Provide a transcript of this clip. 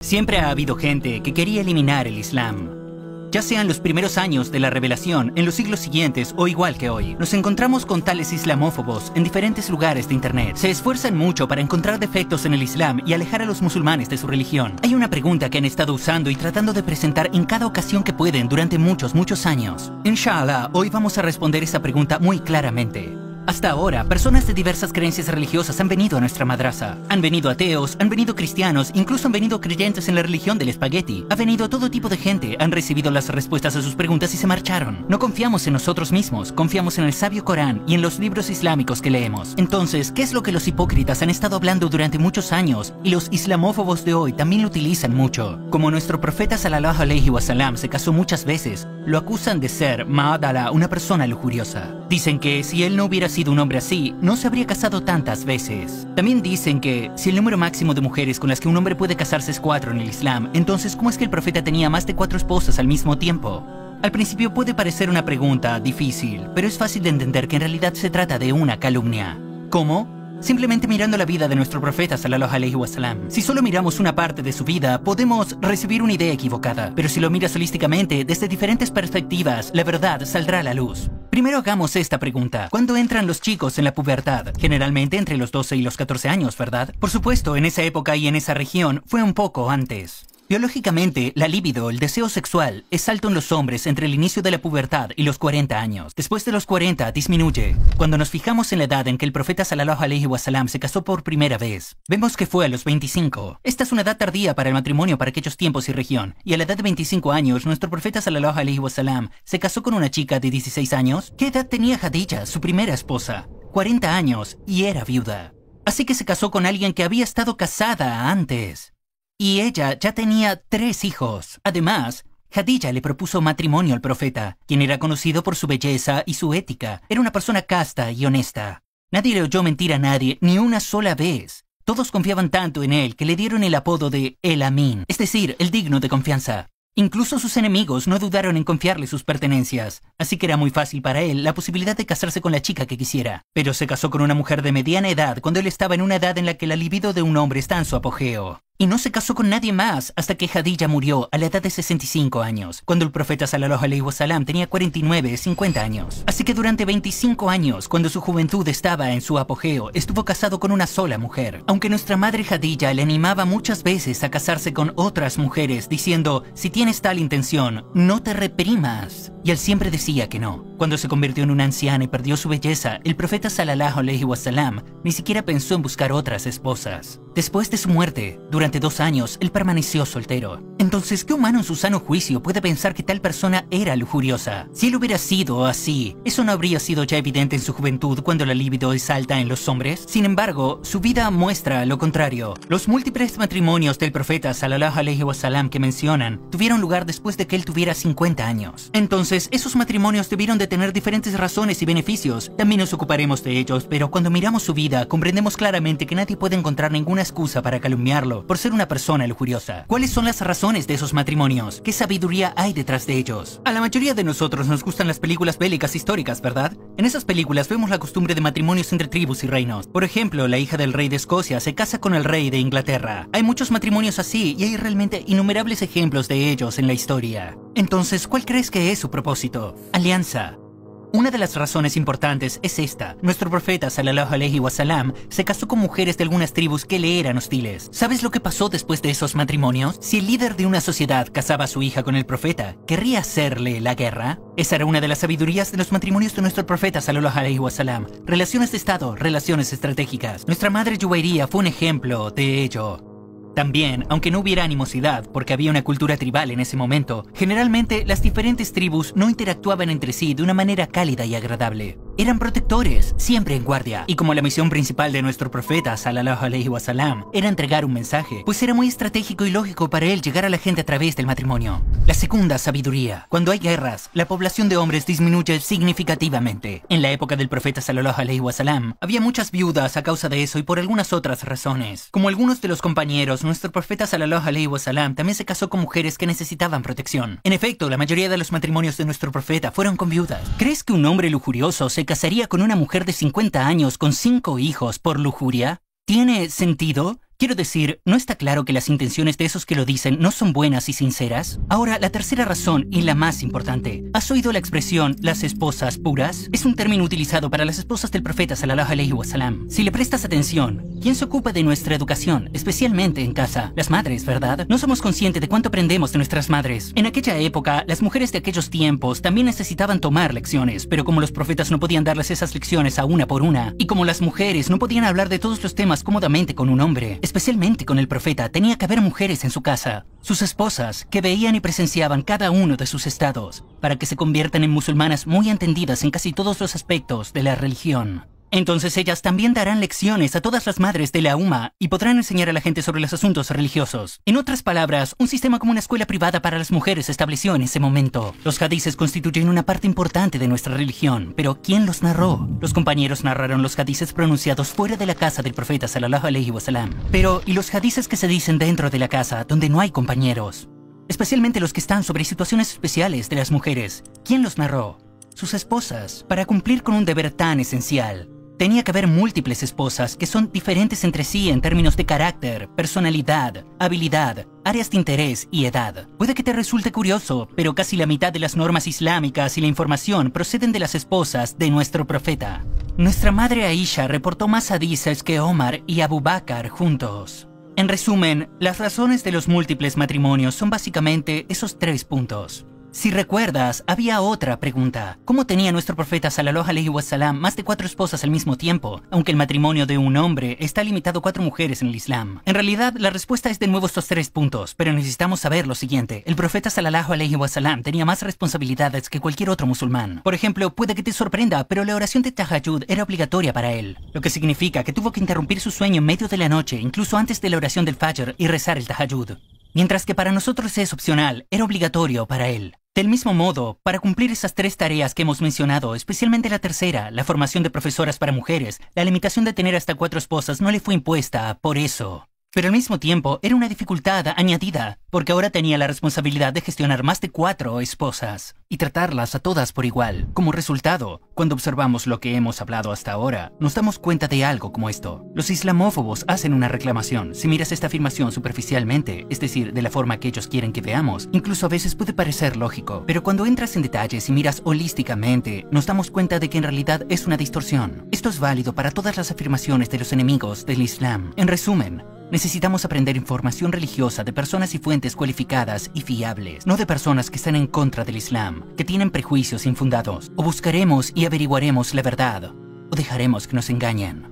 Siempre ha habido gente que quería eliminar el Islam. Ya sea en los primeros años de la revelación, en los siglos siguientes o igual que hoy, nos encontramos con tales islamófobos en diferentes lugares de internet. Se esfuerzan mucho para encontrar defectos en el Islam y alejar a los musulmanes de su religión. Hay una pregunta que han estado usando y tratando de presentar en cada ocasión que pueden durante muchos años. Inshallah, hoy vamos a responder esa pregunta muy claramente. Hasta ahora, personas de diversas creencias religiosas han venido a nuestra madrasa. Han venido ateos, han venido cristianos, incluso han venido creyentes en la religión del espagueti. Ha venido todo tipo de gente, han recibido las respuestas a sus preguntas y se marcharon. No confiamos en nosotros mismos, confiamos en el sabio Corán y en los libros islámicos que leemos. Entonces, ¿qué es lo que los hipócritas han estado hablando durante muchos años y los islamófobos de hoy también lo utilizan mucho? Como nuestro profeta sallallahu alaihi wasallam se casó muchas veces, lo acusan de ser, ma'adala, una persona lujuriosa. Dicen que si él no hubiera sido un hombre así, no se habría casado tantas veces. También dicen que si el número máximo de mujeres con las que un hombre puede casarse es 4 en el Islam, entonces ¿cómo es que el profeta tenía más de 4 esposas al mismo tiempo? Al principio puede parecer una pregunta difícil, pero es fácil de entender que en realidad se trata de una calumnia. ¿Cómo? Simplemente mirando la vida de nuestro profeta sallallahu alaihi wasallam. Si solo miramos una parte de su vida, podemos recibir una idea equivocada. Pero si lo miras holísticamente, desde diferentes perspectivas, la verdad saldrá a la luz. Primero hagamos esta pregunta. ¿Cuándo entran los chicos en la pubertad? Generalmente entre los 12 y los 14 años, ¿verdad? Por supuesto, en esa época y en esa región fue un poco antes. Biológicamente, la libido, el deseo sexual, es alto en los hombres entre el inicio de la pubertad y los 40 años. Después de los 40, disminuye. Cuando nos fijamos en la edad en que el profeta sallallahu alaihi wasallam se casó por primera vez, vemos que fue a los 25. Esta es una edad tardía para el matrimonio para aquellos tiempos y región. Y a la edad de 25 años, nuestro profeta sallallahu alaihi wasallam se casó con una chica de 16 años. ¿Qué edad tenía Khadija, su primera esposa? 40 años, y era viuda. Así que se casó con alguien que había estado casada antes. Y ella ya tenía 3 hijos. Además, Khadija le propuso matrimonio al profeta, quien era conocido por su belleza y su ética. Era una persona casta y honesta. Nadie le oyó mentir a nadie ni una sola vez. Todos confiaban tanto en él que le dieron el apodo de El Amin, es decir, el digno de confianza. Incluso sus enemigos no dudaron en confiarle sus pertenencias, así que era muy fácil para él la posibilidad de casarse con la chica que quisiera. Pero se casó con una mujer de mediana edad cuando él estaba en una edad en la que la libido de un hombre está en su apogeo. Y no se casó con nadie más hasta que Khadija murió a la edad de 65 años, cuando el profeta sallallahu alaihi wasallam tenía 49, 50 años. Así que durante 25 años, cuando su juventud estaba en su apogeo, estuvo casado con una sola mujer. Aunque nuestra madre Khadija le animaba muchas veces a casarse con otras mujeres, diciendo, si tienes tal intención, no te reprimas. Y él siempre decía que no. Cuando se convirtió en una anciana y perdió su belleza, el profeta sallallahu alaihi wasallam ni siquiera pensó en buscar otras esposas. Después de su muerte, durante 2 años, él permaneció soltero. Entonces, ¿qué humano en su sano juicio puede pensar que tal persona era lujuriosa? Si él hubiera sido así, ¿eso no habría sido ya evidente en su juventud cuando la libido es alta en los hombres? Sin embargo, su vida muestra lo contrario. Los múltiples matrimonios del profeta sallallahu alaihi wasallam que mencionan tuvieron lugar después de que él tuviera 50 años. Entonces, esos matrimonios debieron de tener diferentes razones y beneficios. También nos ocuparemos de ellos, pero cuando miramos su vida, comprendemos claramente que nadie puede encontrar ninguna excusa para calumniarlo por ser una persona lujuriosa. ¿Cuáles son las razones de esos matrimonios? ¿Qué sabiduría hay detrás de ellos? A la mayoría de nosotros nos gustan las películas bélicas históricas, ¿verdad? En esas películas vemos la costumbre de matrimonios entre tribus y reinos. Por ejemplo, la hija del rey de Escocia se casa con el rey de Inglaterra. Hay muchos matrimonios así y hay realmente innumerables ejemplos de ellos en la historia. Entonces, ¿cuál crees que es su propósito? Alianza. Una de las razones importantes es esta. Nuestro profeta sallallahu alaihi wasallam se casó con mujeres de algunas tribus que le eran hostiles. ¿Sabes lo que pasó después de esos matrimonios? Si el líder de una sociedad casaba a su hija con el profeta, ¿querría hacerle la guerra? Esa era una de las sabidurías de los matrimonios de nuestro profeta sallallahu alaihi wasallam. Relaciones de estado, relaciones estratégicas. Nuestra madre Juwayriya fue un ejemplo de ello. También, aunque no hubiera animosidad, porque había una cultura tribal en ese momento, generalmente las diferentes tribus no interactuaban entre sí de una manera cálida y agradable. Eran protectores, siempre en guardia. Y como la misión principal de nuestro profeta, sallallahu alaihi wasallam, era entregar un mensaje, pues era muy estratégico y lógico para él llegar a la gente a través del matrimonio. La segunda sabiduría. Cuando hay guerras, la población de hombres disminuye significativamente. En la época del profeta sallallahu alaihi wasallam, había muchas viudas a causa de eso y por algunas otras razones. Como algunos de los compañeros, nuestro profeta sallallahu alaihi wasallam también se casó con mujeres que necesitaban protección. En efecto, la mayoría de los matrimonios de nuestro profeta fueron con viudas. ¿Crees que un hombre lujurioso se casaría con una mujer de 50 años con 5 hijos por lujuria? ¿Tiene sentido? Quiero decir, ¿no está claro que las intenciones de esos que lo dicen no son buenas y sinceras? Ahora, la tercera razón, y la más importante. ¿Has oído la expresión las esposas puras? Es un término utilizado para las esposas del profeta sallallahu alaihi wasallam. Si le prestas atención, ¿quién se ocupa de nuestra educación, especialmente en casa? Las madres, ¿verdad? No somos conscientes de cuánto aprendemos de nuestras madres. En aquella época, las mujeres de aquellos tiempos también necesitaban tomar lecciones, pero como los profetas no podían darles esas lecciones a una por una, y como las mujeres no podían hablar de todos los temas cómodamente con un hombre, especialmente con el profeta, tenía que haber mujeres en su casa, sus esposas, que veían y presenciaban cada uno de sus estados, para que se conviertan en musulmanas muy entendidas en casi todos los aspectos de la religión. Entonces ellas también darán lecciones a todas las madres de la umma y podrán enseñar a la gente sobre los asuntos religiosos. En otras palabras, un sistema como una escuela privada para las mujeres se estableció en ese momento. Los hadices constituyen una parte importante de nuestra religión, pero ¿quién los narró? Los compañeros narraron los hadices pronunciados fuera de la casa del profeta sallallahu alaihi wasallam. Pero, ¿y los hadices que se dicen dentro de la casa, donde no hay compañeros? Especialmente los que están sobre situaciones especiales de las mujeres. ¿Quién los narró? Sus esposas. Para cumplir con un deber tan esencial, tenía que haber múltiples esposas que son diferentes entre sí en términos de carácter, personalidad, habilidad, áreas de interés y edad. Puede que te resulte curioso, pero casi la mitad de las normas islámicas y la información proceden de las esposas de nuestro profeta. Nuestra madre Aisha reportó más hadices que Omar y Abu Bakr juntos. En resumen, las razones de los múltiples matrimonios son básicamente esos 3 puntos. Si recuerdas, había otra pregunta. ¿Cómo tenía nuestro profeta sallallahu alaihi wasallam más de 4 esposas al mismo tiempo, aunque el matrimonio de un hombre está limitado a 4 mujeres en el Islam? En realidad, la respuesta es de nuevo estos 3 puntos, pero necesitamos saber lo siguiente. El profeta sallallahu alaihi wasallam tenía más responsabilidades que cualquier otro musulmán. Por ejemplo, puede que te sorprenda, pero la oración de tahajjud era obligatoria para él, lo que significa que tuvo que interrumpir su sueño en medio de la noche, incluso antes de la oración del fajr, y rezar el tahajjud. Mientras que para nosotros es opcional, era obligatorio para él. Del mismo modo, para cumplir esas 3 tareas que hemos mencionado, especialmente la tercera, la formación de profesoras para mujeres, la limitación de tener hasta 4 esposas no le fue impuesta por eso. Pero al mismo tiempo, era una dificultad añadida, porque ahora tenía la responsabilidad de gestionar más de 4 esposas y tratarlas a todas por igual. Como resultado, cuando observamos lo que hemos hablado hasta ahora, nos damos cuenta de algo como esto. Los islamófobos hacen una reclamación. Si miras esta afirmación superficialmente, es decir, de la forma que ellos quieren que veamos, incluso a veces puede parecer lógico. Pero cuando entras en detalles y miras holísticamente, nos damos cuenta de que en realidad es una distorsión. Esto es válido para todas las afirmaciones de los enemigos del Islam. En resumen, necesitamos aprender información religiosa de personas y fuentes cualificadas y fiables, no de personas que están en contra del Islam, que tienen prejuicios infundados. O buscaremos y averiguaremos la verdad, o dejaremos que nos engañen.